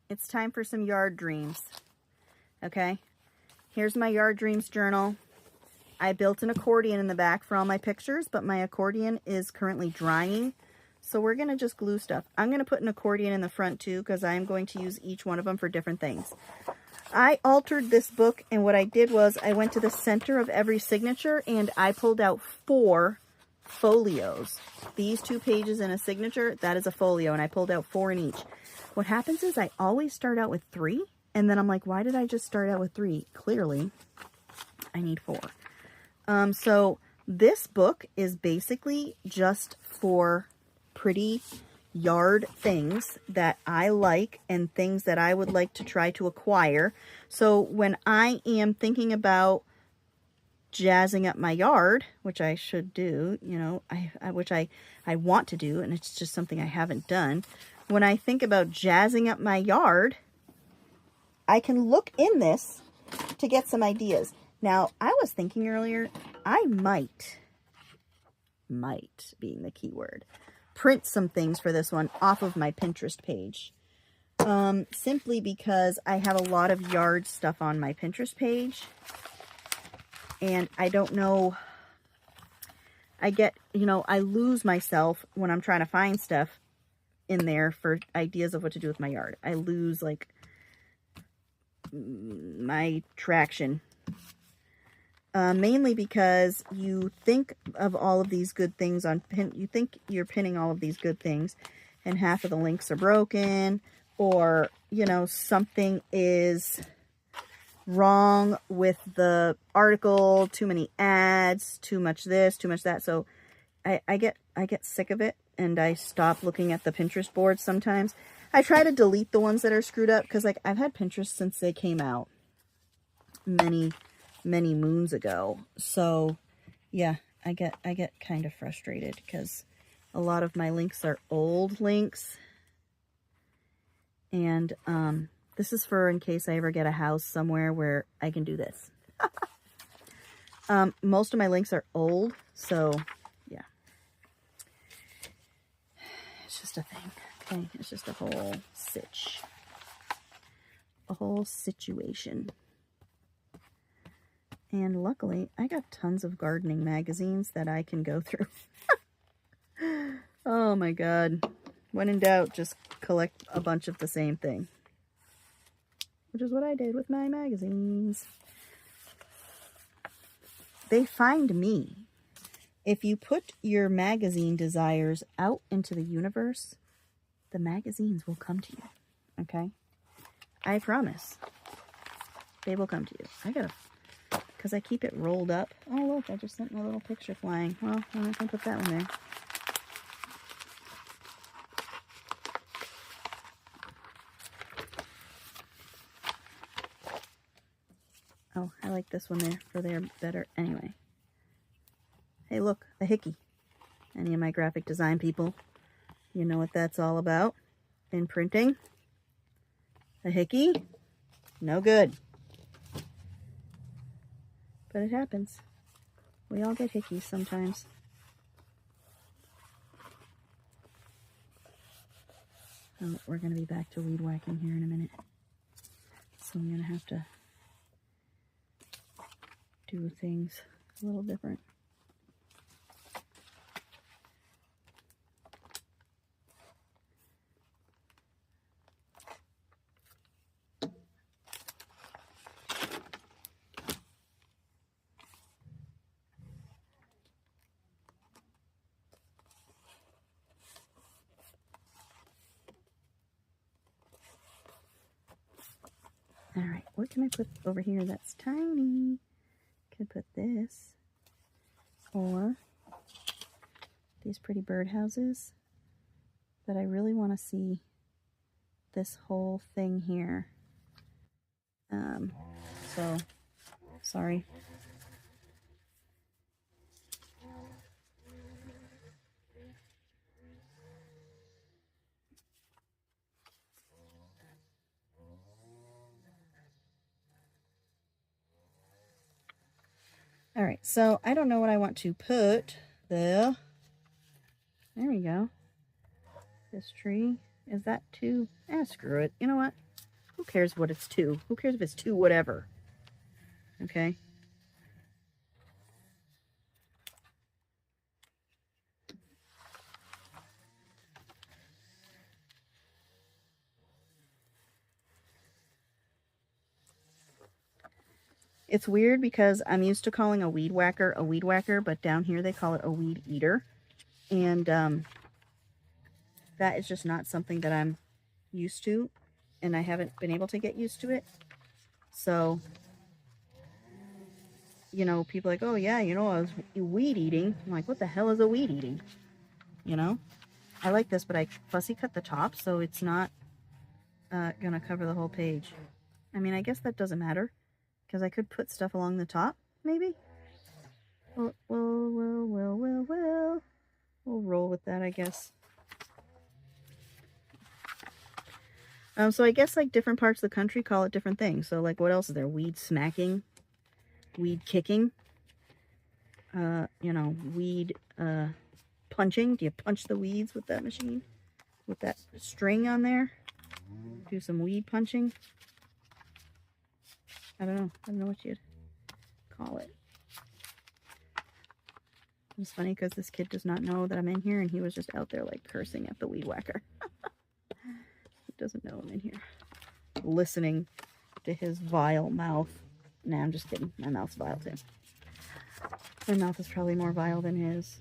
it's time for some yard dreams. Okay, here's my yard dreams journal. I built an accordion in the back for all my pictures, but my accordion is currently drying. So we're going to just glue stuff. I'm going to put an accordion in the front too, because I'm going to use each one of them for different things. I altered this book, and what I did was I went to the center of every signature and I pulled out 4 folios. These 2 pages in a signature, that is a folio, and I pulled out 4 in each. What happens is I always start out with 3, and then I'm like, why did I just start out with 3? Clearly, I need 4. So this book is basically just for pretty yard things that I like and things that I would like to try to acquire. So when I am thinking about jazzing up my yard, which I should do, you know, which I want to do, and it's just something I haven't done. When I think about jazzing up my yard, I can look in this to get some ideas. Now, I was thinking earlier, I might being the key word, print some things for this one off of my Pinterest page. Simply because I have a lot of yard stuff on my Pinterest page. And I don't know, I get, you know, I lose myself when I'm trying to find stuff in there for ideas of what to do with my yard. I lose, like, my traction. Mainly because you think of all of these good things on you think you're pinning all of these good things, and half of the links are broken, or, you know, something is wrong with the article, too many ads, too much this, too much that. So I get sick of it, and I stop looking at the Pinterest board sometimes. I try to delete the ones that are screwed up, because, like, I've had Pinterest since they came out many moons ago. So yeah, I get kind of frustrated because a lot of my links are old links, and this is for in case I ever get a house somewhere where I can do this. Most of my links are old, so yeah, it's just a thing. Okay, it's just a whole situation. And luckily, I got tons of gardening magazines that I can go through. Oh my God. When in doubt, just collect a bunch of the same thing. Which is what I did with my magazines. They find me. If you put your magazine desires out into the universe, the magazines will come to you. Okay? I promise. They will come to you. Because I keep it rolled up. Oh, look, I just sent my little picture flying. Well, I'm not going to put that one there. Oh, I like this one there for their better. Anyway. Hey, look, a hickey. Any of my graphic design people, you know what that's all about in printing. A hickey, no good. But it happens. We all get hickeys sometimes. Oh, we're going to be back to weed whacking here in a minute. So I'm going to have to do things a little different. All right, what can I put over here that's tiny? Could put this, or these pretty birdhouses, but I really want to see this whole thing here. So, sorry. All right, so I don't know what I want to put there. There we go. This tree, is that too? Screw it. You know what? Who cares what it's to? Who cares if it's to whatever? Okay. It's weird because I'm used to calling a weed whacker, but down here they call it a weed eater. And that is just not something that I'm used to, and I haven't been able to get used to it. So, you know, people are like, oh yeah, you know, I was weed eating. I'm like, what the hell is a weed eating? You know? I like this, but I fussy cut the top, so it's not gonna cover the whole page. I mean, I guess that doesn't matter, because I could put stuff along the top, maybe? We'll roll with that, I guess. So I guess like different parts of the country call it different things. So like what else is there? Weed smacking, weed kicking, you know, weed punching. Do you punch the weeds with that machine? With that string on there? Do some weed punching? I don't know. I don't know what you'd call it. It's funny because this kid does not know that I'm in here, and he was just out there like cursing at the weed whacker. He doesn't know I'm in here. Listening to his vile mouth. Nah, I'm just kidding. My mouth's vile too. My mouth is probably more vile than his.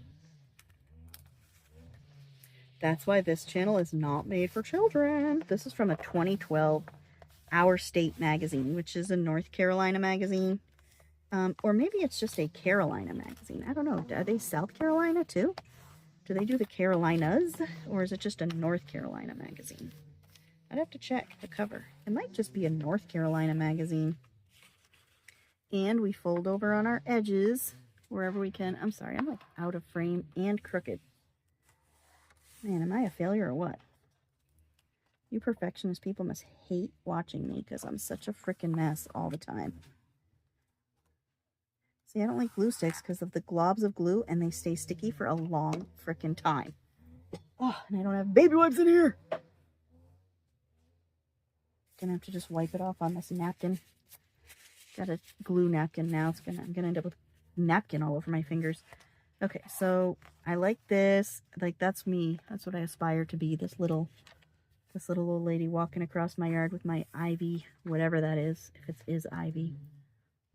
That's why this channel is not made for children. This is from a 2012 Our State magazine, which is a North Carolina magazine. Or maybe it's just a Carolina magazine. I don't know. Are they South Carolina too? Do they do the Carolinas? Or is it just a North Carolina magazine? I'd have to check the cover. It might just be a North Carolina magazine. And we fold over on our edges wherever we can. I'm sorry, I'm like out of frame and crooked. Man, am I a failure or what? You perfectionist people must hate watching me because I'm such a freaking mess all the time. See, I don't like glue sticks because of the globs of glue, and they stay sticky for a long freaking time. Oh, and I don't have baby wipes in here. Gonna have to just wipe it off on this napkin. Got a glue napkin now. I'm gonna end up with napkin all over my fingers. Okay, so I like this. Like, that's me. That's what I aspire to be. This little old lady walking across my yard with my ivy, whatever that is. If it is ivy.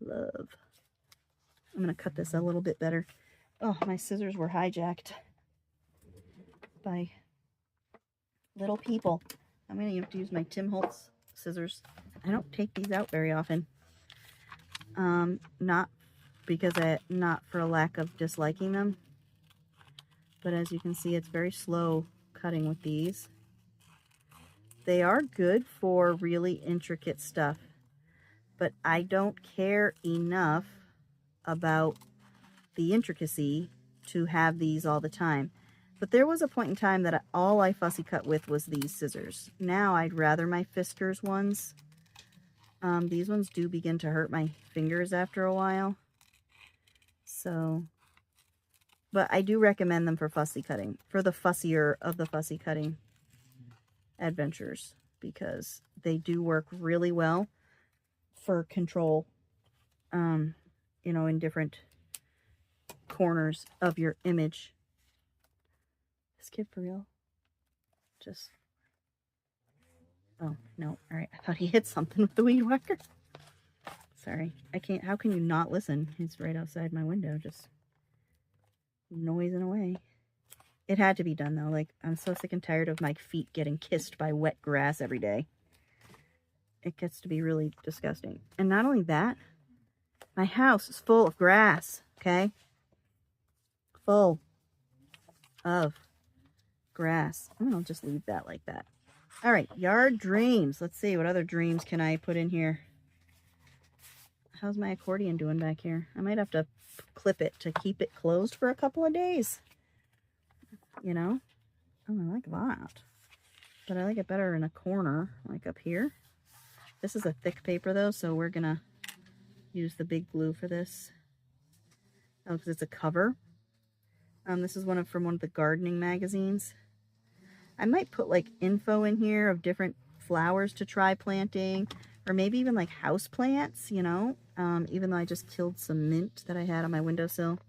Love. I'm gonna cut this a little bit better. Oh, my scissors were hijacked by little people. I'm gonna have to use my Tim Holtz scissors. I don't take these out very often. Not for a lack of disliking them, but as you can see, it's very slow cutting with these. They are good for really intricate stuff, but I don't care enough about the intricacy to have these all the time. But there was a point in time that all I fussy cut with was these scissors. Now I'd rather my Fiskars ones. These ones do begin to hurt my fingers after a while. So, but I do recommend them for fussy cutting, for the fussier of the fussy cutting adventures, because they do work really well for control, you know, in different corners of your image. This kid for real? Just, oh, no, all right, I thought he hit something with the weed whacker. Sorry, I can't, how can you not listen? He's right outside my window, just noising away. It had to be done, though. Like, I'm so sick and tired of my feet getting kissed by wet grass every day. It gets to be really disgusting. And not only that, my house is full of grass, okay? Full of grass. I'm going to just leave that like that. All right, yard dreams. Let's see, what other dreams can I put in here? How's my accordion doing back here? I might have to clip it to keep it closed for a couple of days. You know? Oh, I like that. But I like it better in a corner, like up here. This is a thick paper, though, so we're going to use the big glue for this. Oh, because it's a cover. This is from one of the gardening magazines. I might put, like, info in here of different flowers to try planting, or maybe even like house plants, you know, even though I just killed some mint that I had on my windowsill.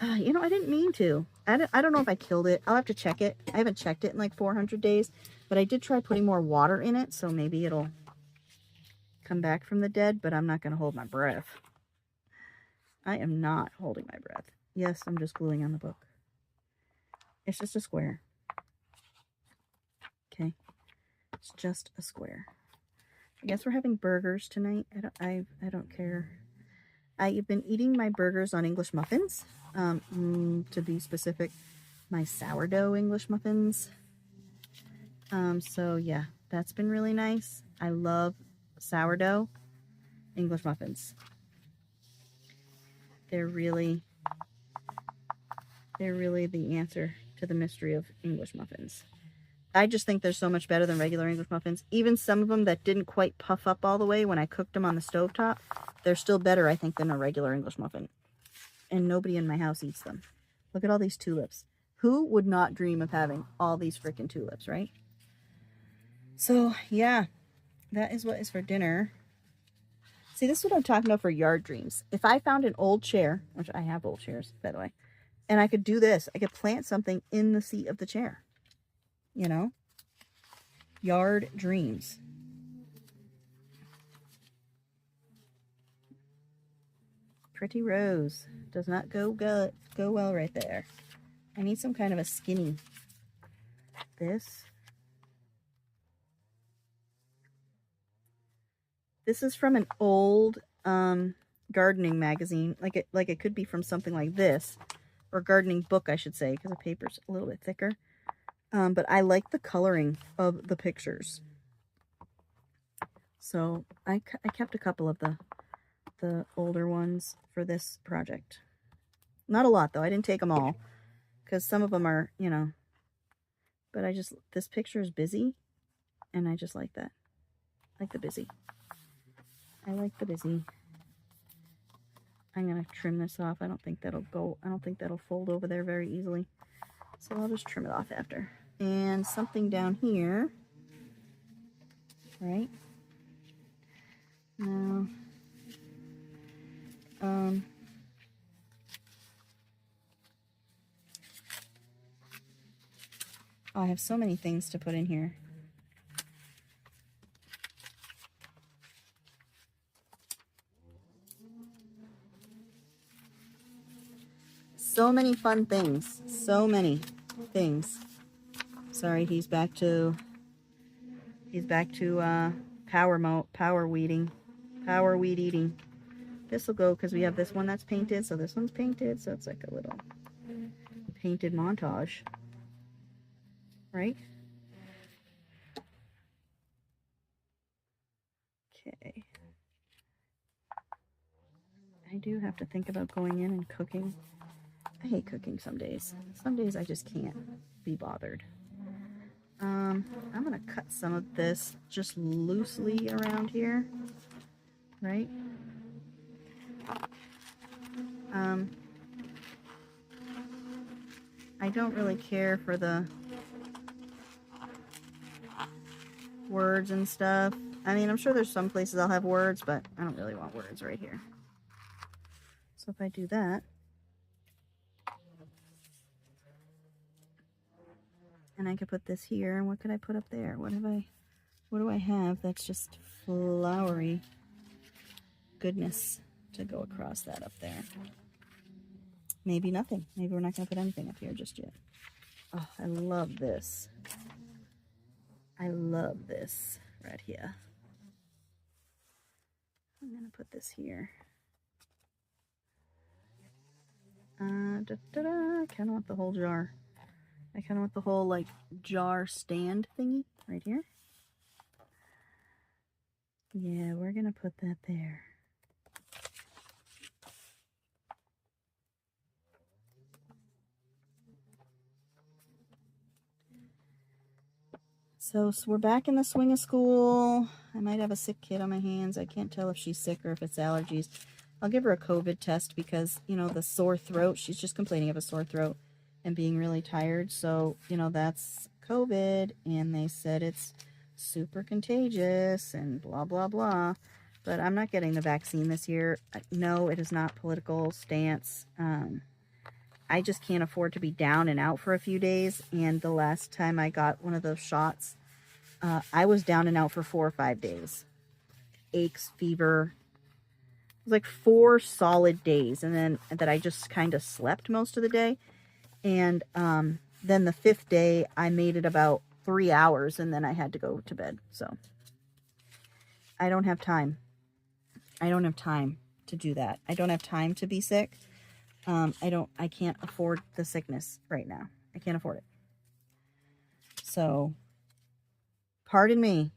You know, I didn't mean to. I don't know if I killed it. I'll have to check it. I haven't checked it in like 400 days, but I did try putting more water in it, so maybe it'll come back from the dead, but I'm not going to hold my breath. I am not holding my breath. Yes, I'm just gluing on the book. It's just a square. Okay. It's just a square. I guess we're having burgers tonight. I don't care. I've been eating my burgers on English muffins. To be specific, my sourdough English muffins. So yeah, that's been really nice. I love sourdough English muffins. They're really the answer to the mystery of English muffins. I just think they're so much better than regular English muffins. Even some of them that didn't quite puff up all the way when I cooked them on the stovetop, they're still better, I think, than a regular English muffin. And nobody in my house eats them. Look at all these tulips. Who would not dream of having all these freaking tulips, right? So, yeah, that is what is for dinner. See, this is what I'm talking about for yard dreams. If I found an old chair, which I have old chairs, by the way, and I could do this, I could plant something in the seat of the chair. You know? Yard dreams. Pretty rose. Does not go well right there. I need some kind of a skinny. This is from an old gardening magazine. Like it could be from something like this. Or gardening book, I should say, because the paper's a little bit thicker. But I like the coloring of the pictures. So I kept a couple of the older ones for this project. Not a lot, though. I didn't take them all. Because some of them are, you know. But this picture is busy. And I just like that. I like the busy. I like the busy. I'm going to trim this off. I don't think that'll fold over there very easily. So I'll just trim it off after. And something down here, right? Now, oh, I have so many things to put in here. So many fun things. So many things. Sorry, he's back to power weed eating. This will go because we have this one that's painted, so this one's painted, so it's like a little painted montage, right? Okay. I do have to think about going in and cooking. I hate cooking some days. Some days I just can't be bothered. I'm going to cut some of this just loosely around here, right? I don't really care for the words and stuff. I mean, I'm sure there's some places I'll have words, but I don't really want words right here. So if I do that, and I could put this here, and what could I put up there? What do I have that's just flowery goodness to go across that up there? Maybe nothing. Maybe we're not going to put anything up here just yet. Oh, I love this. I love this right here. I'm going to put this here. I kind of want the whole jar. I kind of want the whole, like, jar stand thingy right here. Yeah, we're going to put that there. So we're back in the swing of school. I might have a sick kid on my hands. I can't tell if she's sick or if it's allergies. I'll give her a COVID test because, you know, the sore throat, she's just complaining of a sore throat and being really tired. So, you know, that's COVID. And they said it's super contagious and blah, blah, blah. But I'm not getting the vaccine this year. No, it is not political stance. I just can't afford to be down and out for a few days. And the last time I got one of those shots, I was down and out for 4 or 5 days. Aches, fever. It was like 4 solid days. And then that I just kind of slept most of the day. And then the 5th day, I made it about 3 hours. And then I had to go to bed. So I don't have time. I don't have time to do that. I don't have time to be sick. I can't afford the sickness right now. I can't afford it. So, pardon me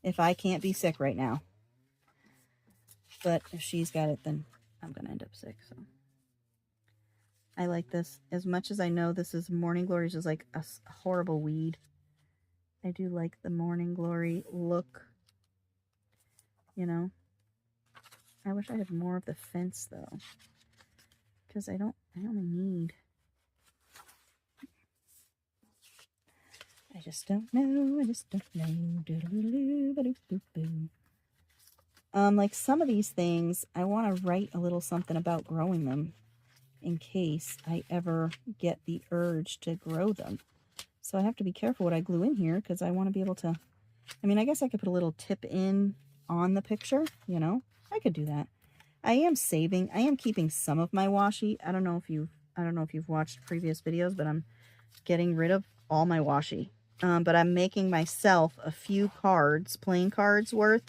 if I can't be sick right now. But if she's got it, then I'm going to end up sick. So, I like this. As much as I know this is Morning Glory, is like a horrible weed. I do like the Morning Glory look. You know. I wish I had more of the fence, though. Because I only need... I just don't know. Like some of these things, I want to write a little something about growing them in case I ever get the urge to grow them. So I have to be careful what I glue in here because I want to be able to... I mean, I guess I could put a little tip in on the picture, you know. I could do that. I am keeping some of my washi. I don't know if you've watched previous videos, but I'm getting rid of all my washi. But I'm making myself a few cards, plain cards worth.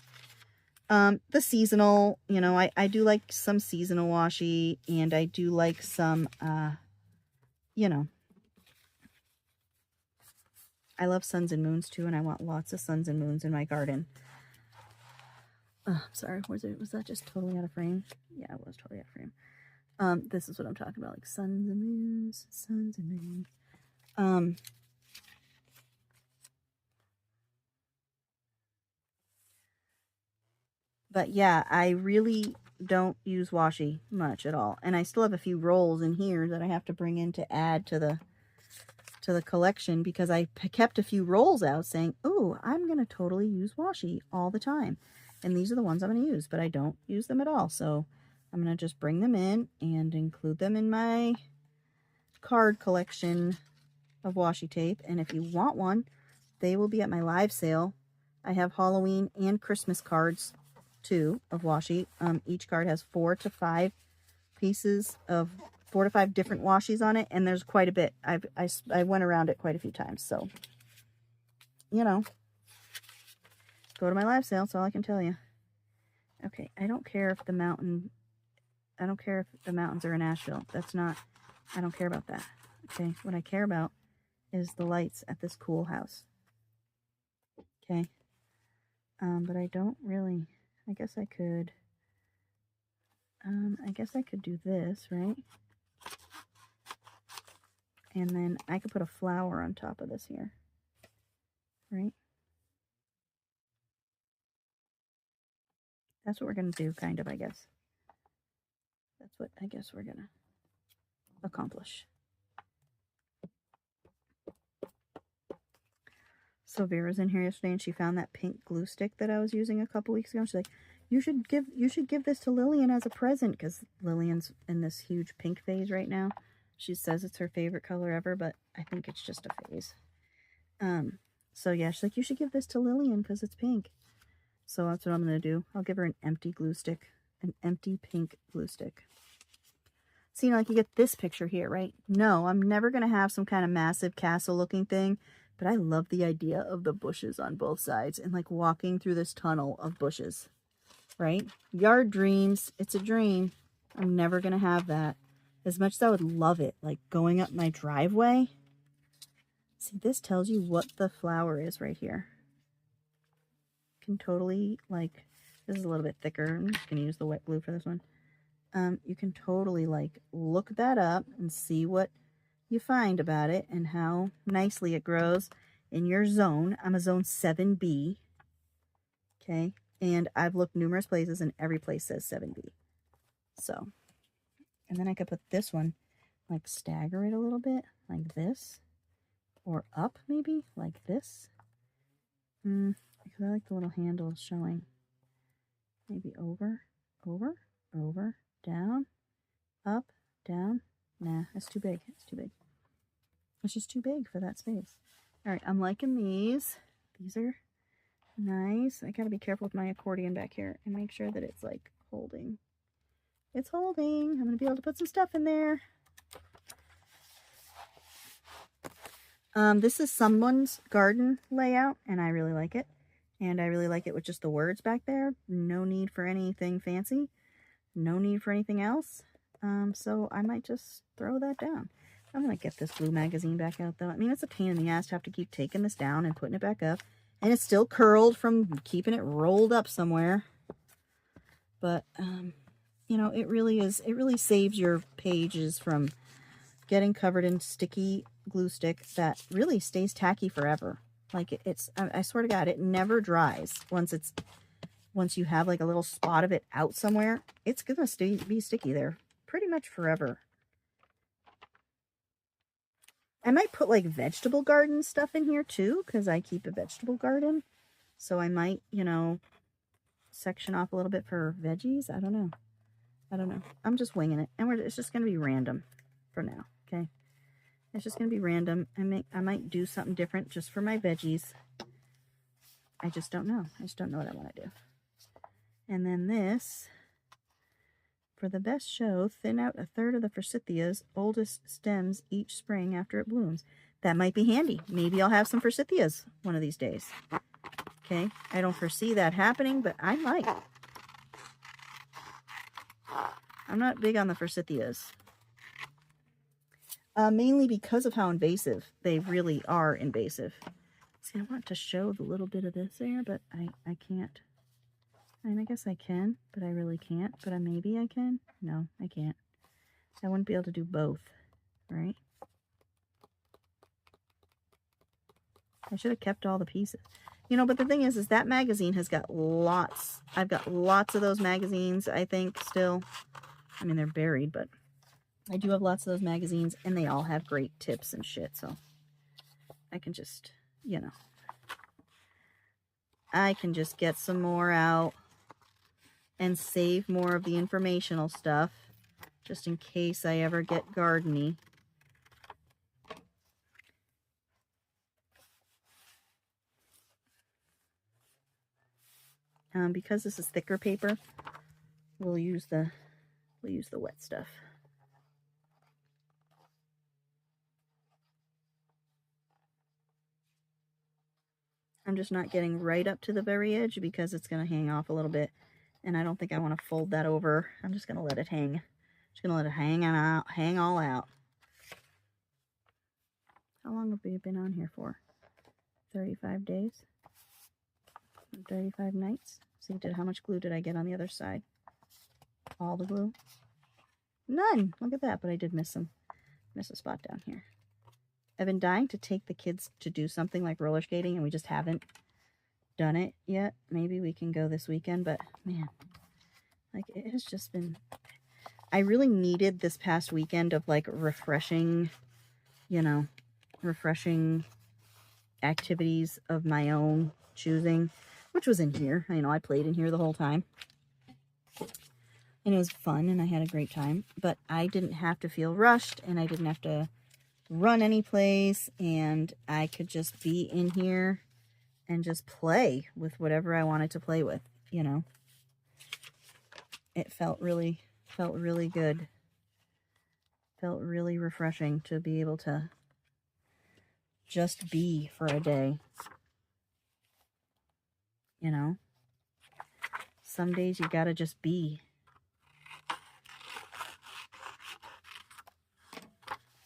The seasonal, you know, I do like some seasonal washi, and I do like some, you know, I love suns and moons too, and I want lots of suns and moons in my garden. Sorry, was that just totally out of frame? Yeah, it was totally out of frame. This is what I'm talking about, like suns and moons, suns and moons. But yeah, I really don't use washi much at all. And I still have a few rolls in here that I have to bring in to add to the collection because I kept a few rolls out saying, oh, I'm going to totally use washi all the time. And these are the ones I'm going to use, but I don't use them at all. So I'm going to just bring them in and include them in my card collection of washi tape. And if you want one, they will be at my live sale. I have Halloween and Christmas cards too of washi. Each card has 4 to 5 pieces of 4 to 5 different washis on it, and there's quite a bit. I went around it quite a few times, so you know, go to my live sale. That's all I can tell you. Okay, I don't care if the mountains are in Asheville. That's not. I don't care about that. Okay, what I care about is the lights at this cool house. Okay, but I don't really. I guess I could do this, right? And then I could put a flower on top of this here, right? That's what we're going to do, kind of, I guess. That's what I guess we're going to accomplish. So Vera's in here yesterday, and she found that pink glue stick that I was using a couple weeks ago. She's like, you should give this to Lillian as a present, because Lillian's in this huge pink phase right now. She says it's her favorite color ever, but I think it's just a phase. So yeah, she's like, you should give this to Lillian because it's pink. So that's what I'm going to do. I'll give her an empty glue stick, an empty pink glue stick. So, you know, like you get this picture here, right? No, I'm never going to have some kind of massive castle looking thing, but I love the idea of the bushes on both sides and like walking through this tunnel of bushes, right? Yard dreams. It's a dream. I'm never going to have that. As much as I would love it, like going up my driveway. See, this tells you what the flower is right here. Can totally, like, this is a little bit thicker. I'm just going to use the wet glue for this one. You can totally, like, look that up and see what you find about it and how nicely it grows in your zone. I'm a zone 7B. Okay. And I've looked numerous places and every place says 7B. So, and then I could put this one, like, stagger it a little bit like this. Or up, maybe, like this. Because I like the little handles showing. Maybe over, over, over, down, up, down. Nah, that's too big. It's too big. It's just too big for that space. All right, I'm liking these. These are nice. I gotta be careful with my accordion back here and make sure that it's like holding. It's holding. I'm gonna be able to put some stuff in there. This is someone's garden layout, and I really like it. And I really like it with just the words back there. No need for anything fancy. No need for anything else. So I might just throw that down. I'm going to get this blue magazine back out, though. I mean, it's a pain in the ass to have to keep taking this down and putting it back up. And it's still curled from keeping it rolled up somewhere. But, you know, it really saves your pages from getting covered in sticky glue stick that really stays tacky forever. Like, I swear to God, it never dries once you have like a little spot of it out somewhere. It's going to be sticky there pretty much forever. I might put like vegetable garden stuff in here too, because I keep a vegetable garden. So I might, you know, section off a little bit for veggies. I don't know. I'm just winging it. And it's just going to be random for now. Okay. It's just going to be random. I might do something different just for my veggies. I just don't know. I just don't know what I want to do. And then this, for the best show, thin out a third of the forsythia's oldest stems each spring after it blooms. That might be handy. Maybe I'll have some forsythias one of these days. Okay, I don't foresee that happening, but I might. I'm not big on the forsythias. Mainly because of how invasive. They really are invasive. See, I want to show the little bit of this there, but I can't. I mean, I guess I can, but I really can't. But maybe I can. No, I can't. I wouldn't be able to do both, right? I should have kept all the pieces. You know, but the thing is that magazine has got lots. I've got lots of those magazines, I think, still. I mean, they're buried, but I do have lots of those magazines, and they all have great tips and shit, so I can just, you know, I can just get some more out and save more of the informational stuff, just in case I ever get gardeny. Because this is thicker paper, we'll use the wet stuff. I'm just not getting right up to the very edge because it's going to hang off a little bit. And I don't think I want to fold that over. I'm just going to let it hang. Just going to let it hang all out. How long have we been on here for? 35 days? 35 nights? See, how much glue did I get on the other side? All the glue? None! Look at that, but I did miss a spot down here. I've been dying to take the kids to do something like roller skating, and we just haven't done it yet. Maybe we can go this weekend, but man, like, it has just been, I really needed this past weekend of like refreshing, you know, refreshing activities of my own choosing, which was in here. You know, I played in here the whole time, and it was fun, and I had a great time, but I didn't have to feel rushed, and I didn't have to run any place, and I could just be in here and just play with whatever I wanted to play with, you know. It felt really good. Felt really refreshing to be able to just be for a day. You know? Some days you gotta just be.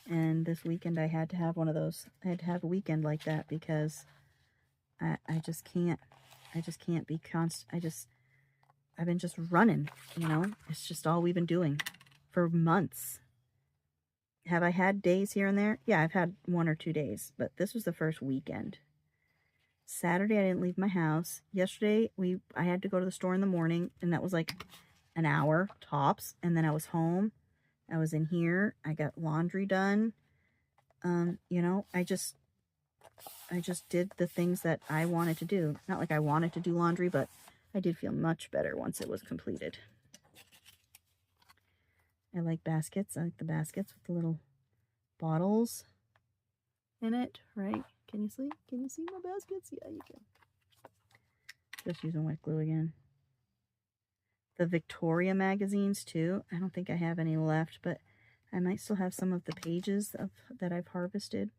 And this weekend I had to have one of those. I had to have a weekend like that because I just can't be constant. I've been just running, you know. It's just all we've been doing for months. Have I had days here and there? Yeah, I've had 1 or 2 days, but this was the first weekend. Saturday, I didn't leave my house. Yesterday, I had to go to the store in the morning, and that was like an hour tops, and then I was home. I was in here. I got laundry done. You know, I just did the things that I wanted to do. Not like I wanted to do laundry, but I did feel much better once it was completed. I like baskets. I like the baskets with the little bottles in it, right? Can you see? Can you see my baskets? Yeah, you can. Just using wet glue again. The Victoria magazines too. I don't think I have any left, but I might still have some of the pages that I've harvested.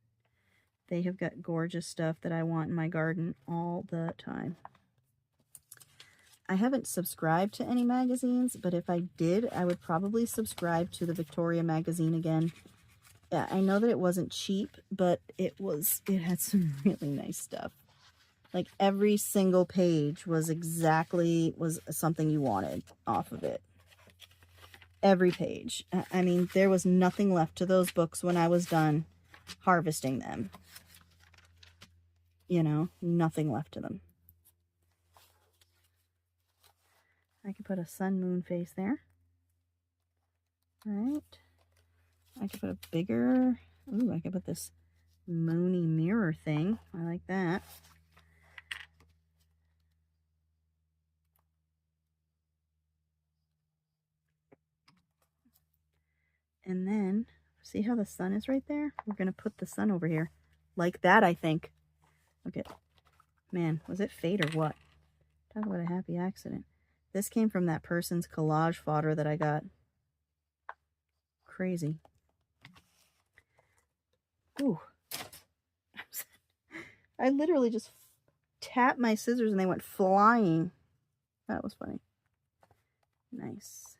They have got gorgeous stuff that I want in my garden all the time. I haven't subscribed to any magazines, but if I did, I would probably subscribe to the Victoria magazine again. Yeah, I know that it wasn't cheap, but it had some really nice stuff. Like every single page was something you wanted off of it. Every page. I mean, there was nothing left to those books when I was done harvesting them. You know, nothing left to them. I could put a sun moon face there. Right. I could put a bigger, ooh, I could put this moony mirror thing. I like that. And then, see how the sun is right there? We're going to put the sun over here. Like that, I think. Look at, man, was it fate or what? Talk about a happy accident. This came from that person's collage fodder that I got. Crazy. Ooh. I literally just tapped my scissors and they went flying. That was funny. Nice.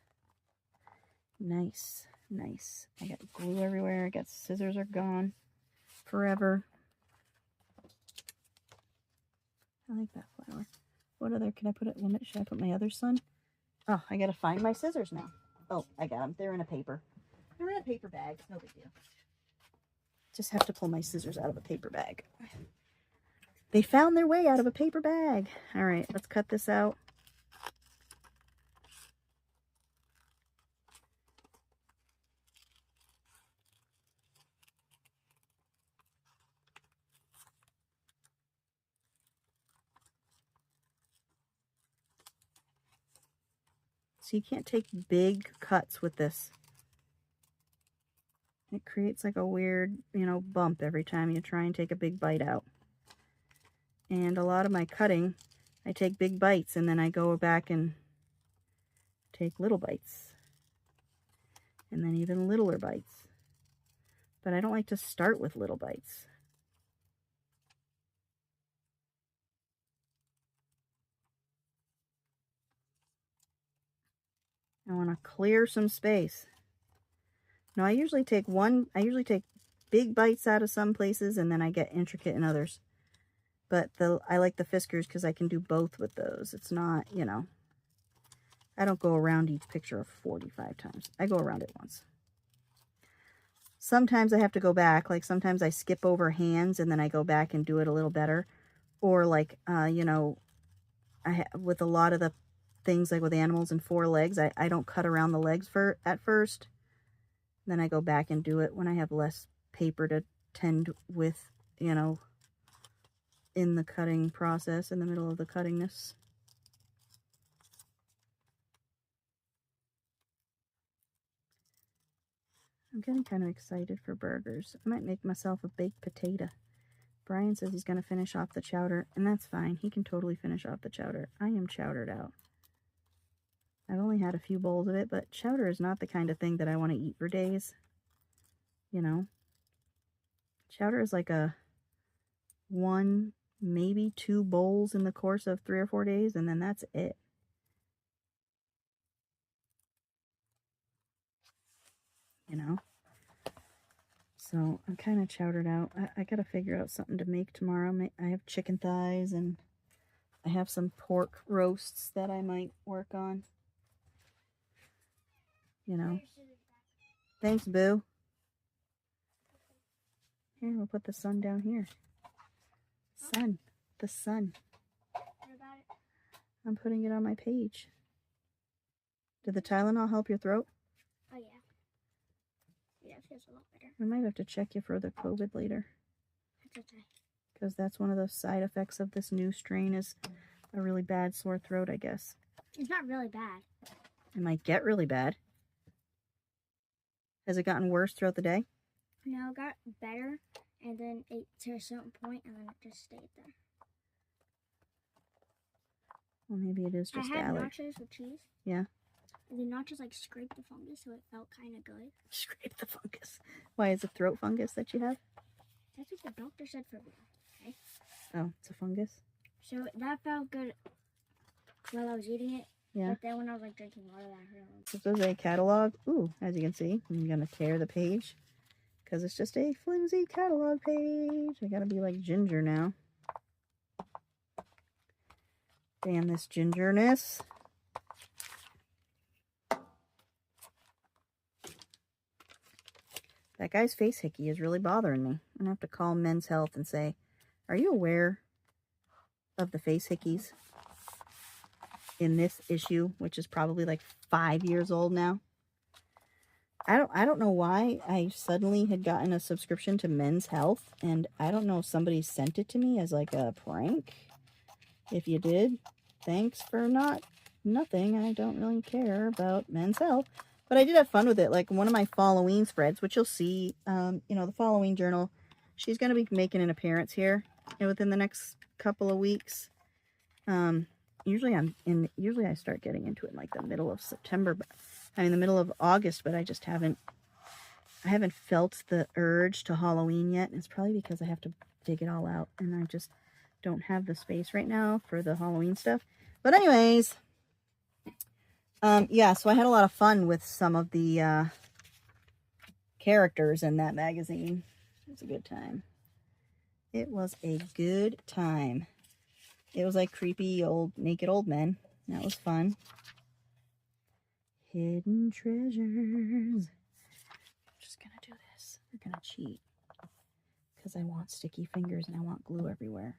Nice. Nice. I got glue everywhere. I got scissors are gone forever. I like that flower. What other, can I put it, should I put my other sun? Oh, I gotta find my scissors now. Oh, I got them. They're in a paper. They're in a paper bag. No big deal. Just have to pull my scissors out of a paper bag. They found their way out of a paper bag. All right, let's cut this out. So you can't take big cuts with this. It creates like a weird, you know, bump every time you try and take a big bite out. And a lot of my cutting, I take big bites and then I go back and take little bites. And then even littler bites. But I don't like to start with little bites. I want to clear some space. Now I usually take big bites out of some places and then I get intricate in others. But I like the Fiskars because I can do both with those. It's not, you know, I don't go around each picture 45 times. I go around it once. Sometimes I have to go back. Like sometimes I skip over hands and then I go back and do it a little better. Or like, you know, with a lot of the things like with animals and 4 legs, I don't cut around the legs at first. Then I go back and do it when I have less paper to tend with, you know, in the cutting process, in the middle of the cuttingness. I'm getting kind of excited for burgers. I might make myself a baked potato. Brian says he's going to finish off the chowder, and that's fine. He can totally finish off the chowder. I am chowdered out. I've only had a few bowls of it, but chowder is not the kind of thing that I want to eat for days. You know? Chowder is like a 1, maybe 2 bowls in the course of 3 or 4 days, and then that's it. You know? So I'm kind of chowdered out. I got to figure out something to make tomorrow. I have chicken thighs and I have some pork roasts that I might work on. You know. Thanks, Boo. Here, we'll put the sun down here. Sun. The sun. I'm putting it on my page. Did the Tylenol help your throat? Oh, yeah. Yeah, it feels a lot better. I might have to check you for the COVID later. That's okay. because that's one of those side effects of this new strain is a really bad sore throat, I guess. It's not really bad. It might get really bad. Has it gotten worse throughout the day? No, it got better, and then it to a certain point, and then it just stayed there. Well, maybe it is just I had allergy. nachos with cheese. Yeah. And the nachos like scraped the fungus, so it felt kind of good. Scrape the fungus. Why, is it throat fungus that you have? That's what the doctor said for me. Okay. Oh, it's a fungus? So that felt good while I was eating it. Yeah. But then when I was like drinking water, that hurt. This is a catalog. Ooh, as you can see, I'm going to tear the page because it's just a flimsy catalog page. I got to be like Ginger now. Damn this gingerness. That guy's face hickey is really bothering me. I'm going to have to call Men's Health and say, are you aware of the face hickeys in this issue, which is probably like 5 years old now? I don't know why I suddenly had gotten a subscription to Men's Health, and I don't know if somebody sent it to me as like a prank. If you did, thanks for nothing. I don't really care about Men's Health. But I did have fun with it. Like one of my Halloween spreads, which you'll see, you know, the Halloween journal. She's going to be making an appearance here within the next couple of weeks. Usually I start getting into it in like the middle of September, but I mean the middle of August, but I just haven't felt the urge to Halloween yet. It's probably because I have to dig it all out and I just don't have the space right now for the Halloween stuff. But anyways, yeah, so I had a lot of fun with some of the characters in that magazine. It was a good time. It was a good time. It was like creepy naked old men. That was fun. Hidden treasures. I'm just gonna do this. We're gonna cheat because I want sticky fingers and I want glue everywhere.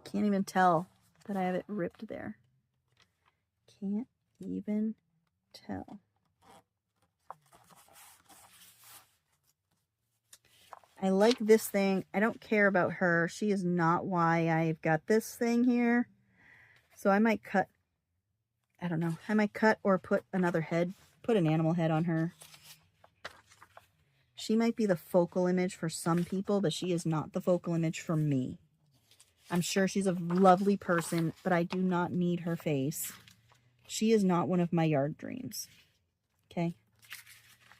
Can't even tell that I have it ripped there. Can't even tell. I like this thing. I don't care about her. She is not why I've got this thing here. So I might cut, I don't know. I might cut or put another head, put an animal head on her. She might be the focal image for some people, but she is not the focal image for me. I'm sure she's a lovely person, but I do not need her face. She is not one of my yard dreams. Okay?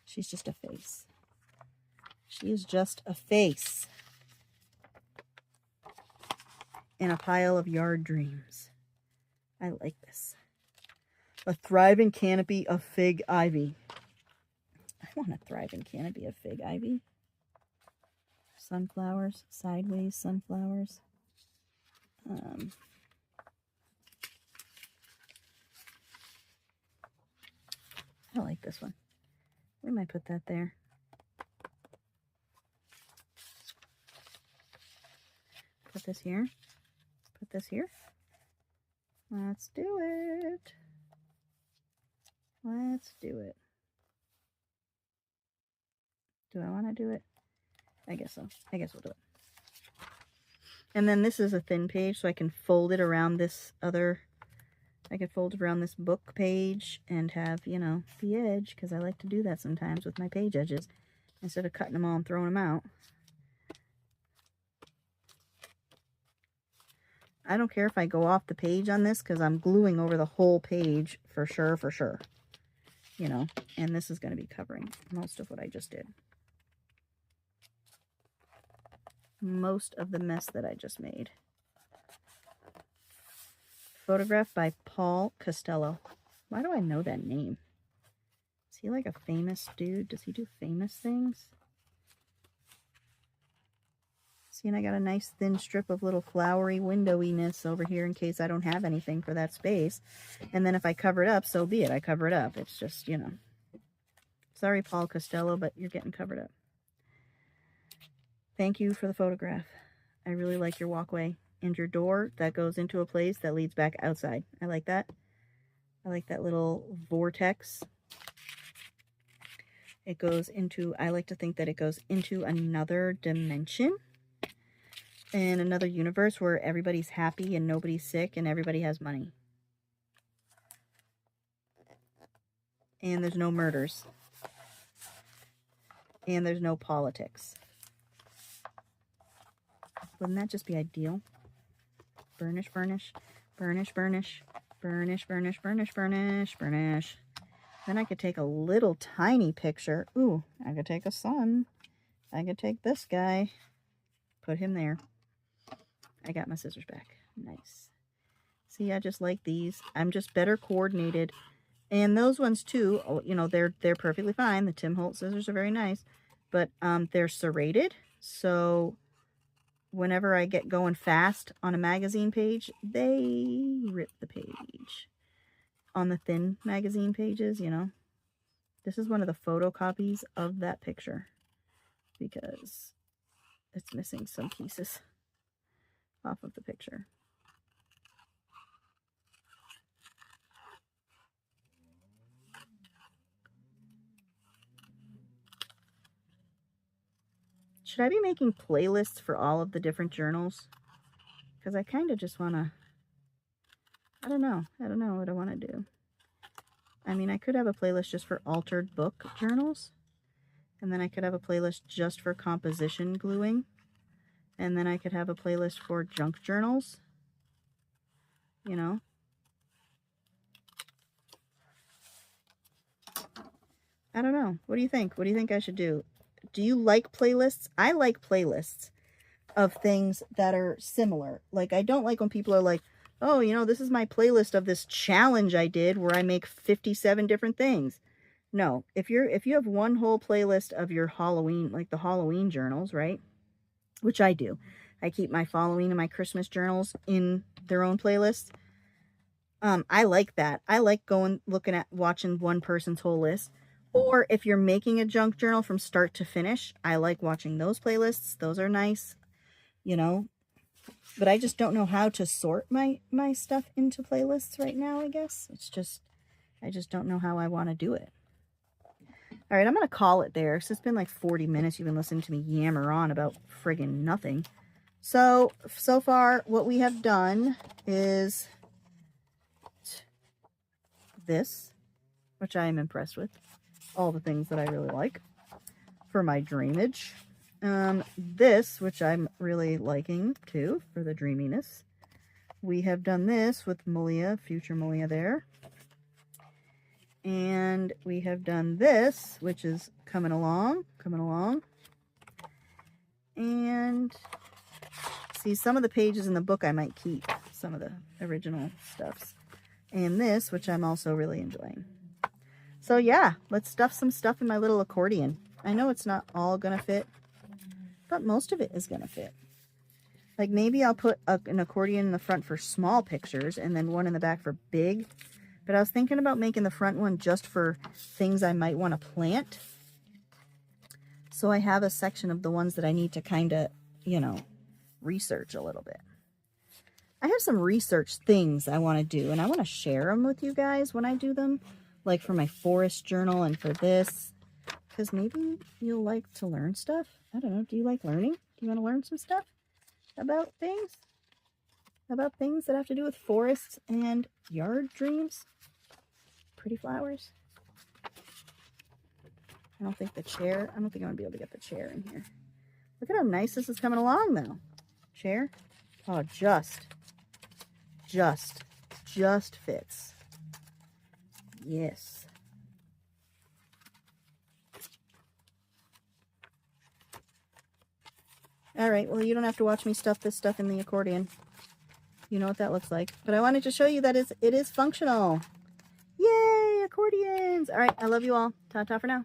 She's just a face. She is just a face in a pile of yard dreams. I like this. A thriving canopy of fig ivy. I want a thriving canopy of fig ivy. Sunflowers, sideways sunflowers. I like this one. We might put that there. Put this here. Put this here. Let's do it. Let's do it. Do I want to do it? I guess so. I guess we'll do it. And then this is a thin page, so I can fold it around this other, I could fold it around this book page and have, you know, the edge, because I like to do that sometimes with my page edges, instead of cutting them all and throwing them out. I don't care if I go off the page on this, because I'm gluing over the whole page for sure. You know, and this is going to be covering most of what I just did. Most of the mess that I just made. Photographed by Paul Costello. Why do I know that name? Is he like a famous dude? Does he do famous things? See, and I got a nice thin strip of little flowery windowiness over here in case I don't have anything for that space. And then if I cover it up, so be it. I cover it up. It's just, you know. Sorry, Paul Costello, but you're getting covered up. Thank you for the photograph. I really like your walkway and your door that goes into a place that leads back outside. I like that. I like that little vortex. It goes into, I like to think that it goes into another dimension and another universe where everybody's happy and nobody's sick and everybody has money. And there's no murders. And there's no politics. Wouldn't that just be ideal? Burnish, burnish, burnish, burnish, burnish, burnish, burnish, burnish, burnish. Then I could take a little tiny picture. Ooh, I could take a sun. I could take this guy. Put him there. I got my scissors back. Nice. See, I just like these. I'm just better coordinated. And those ones too, you know, they're perfectly fine. The Tim Holtz scissors are very nice. But they're serrated. So whenever I get going fast on a magazine page, they rip the page. On the thin magazine pages, you know. This is one of the photocopies of that picture because it's missing some pieces off of the picture. Should I be making playlists for all of the different journals? Because I kind of just want to, I don't know what I want to do. I mean, I could have a playlist just for altered book journals. And then I could have a playlist just for composition gluing. And then I could have a playlist for junk journals. You know? I don't know. What do you think? What do you think I should do? Do you like playlists? I like playlists of things that are similar. Like, I don't like when people are like, oh, you know, this is my playlist of this challenge I did where I make 57 different things. No, if you have one whole playlist of your Halloween, like the Halloween journals, right? Which I do. I keep my Halloween and my Christmas journals in their own playlists. I like that. I like watching one person's whole list. Or if you're making a junk journal from start to finish, I like watching those playlists. Those are nice, you know. But I just don't know how to sort my stuff into playlists right now, I guess. I just don't know how I want to do it. All right, I'm going to call it there. So it's been like 40 minutes. You've been listening to me yammer on about friggin' nothing. So far, what we have done is this, which I am impressed with. All the things that I really like for my dreamage. This, which I'm really liking too, for the dreaminess. We have done this with Malia, future Malia there. And we have done this, which is coming along. And see, some of the pages in the book I might keep, some of the original stuffs. And this, which I'm also really enjoying. So yeah, let's stuff some stuff in my little accordion. I know it's not all gonna fit, but most of it is gonna fit. Like maybe I'll put an accordion in the front for small pictures and then one in the back for big. But I was thinking about making the front one just for things I might want to plant. So I have a section of the ones that I need to kind of, you know, research a little bit. I have some research things I want to do, and I want to share them with you guys when I do them. Like for my forest journal and for this. Because maybe you'll like to learn stuff. I don't know. Do you like learning? Do you want to learn some stuff about things? About things that have to do with forests and yard dreams? Pretty flowers. I don't think I'm going to be able to get the chair in here. Look at how nice this is coming along, though. Chair. Oh, just fits. Yes. All right, well, you don't have to watch me stuff this stuff in the accordion. You know what that looks like. But I wanted to show you that it is functional. Yay, accordions. All right, I love you all. Ta-ta for now.